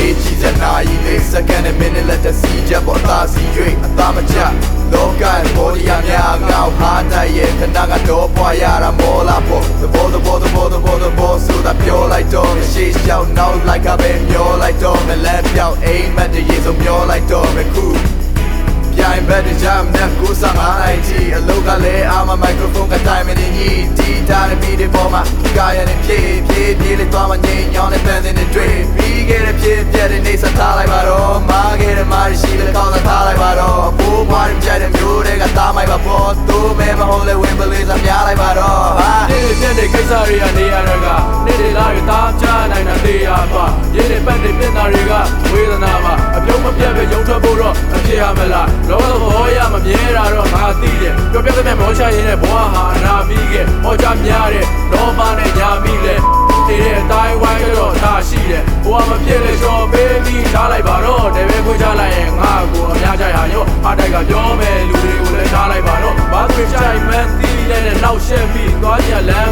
ရေးကြီးစနာရီလေးစက္ကန့်နဲ့မိနစ်လက်တစီချက်ပေါ်အသာစီ၍အသာမချလောကရဲ့ဘော်ဒီယာများငေါဟာတိုက်ရဲ့ခဏကတော့ပွားရတာမောလာဖို့သဘောဆိုတာပြောလိုက်တော့ရှေ့လျှောက်နောက်လိုက်ကပဲမျောလိုက်တော့မလက်ပြောက်အိမ်မက်တရေဆိုမျောလိုက်တော့မခုပြိုင်ဘက်တကြမ်းနဲ့ကိုစားငါလိုက်ကြည့်အလုပ်ကလည်းအာမမိုက်ခရိုဖုန်းကတိုင်းမနေကြီးတီးထားတဲ့ပြီးတဲ့ပေါ်မှာကာရနဲ့ဖြည်းလေးသွားမငိမ့်ညောင်းတဲ့ပန်းစင်တွေတွေ့ပြီးခဲ့တဲ့ဖြစ်ပြတဲ့နေစားထားလိုက်ပါတော့မားခဲ့တဲ့မားရှိတဲ့ကောင်းစားထားလိုက်ပါတော့အဖိုးဘွားတွေကြိုက်တဲ့မျိုးတွေကသားမိုက်ပါပေါ်သူမဲမဟုတ်လေဝင်ပလေးစားများလိုက်ပါတော့ဟာနေ့ကိစ္စတွေကနေရတော့ကနေ့တွေလာတွေတားချနိုင်တာတေးရပါရင်းနေပတ်တွေပြစ်တာတွေကဝေဒနာပါအပြုံးမပြတ်ပဲရုံထွက်ဖို့တော့မဖြစ်ရမလားလောကဘောရမမြဲတာတော့ငါသိတယ်ပြောပြတဲ့မောချရင်းနဲ့ဘဝဟာအနာပြီးခဲ့ဟောကြများတဲ့လောဘနဲ့ညာမိလဲတဲ့အတိုင်းဝိုင်းတော့ဒါရှိတယ်ဘဝမဖြစ်လေချော်ပေးပြီးထားလိုက်ပါတော့တပည့်ခွေးချလိုက်ရင်ငါ့ကိုအများကြရရောအားတိုက်ကပြောမယ်လူတွေကိုလည်းထားလိုက်ပါတော့ဘာသူကြိုက်မှန်းသိတဲ့နောက်ရှက်ပြီးသွားကြလမ်း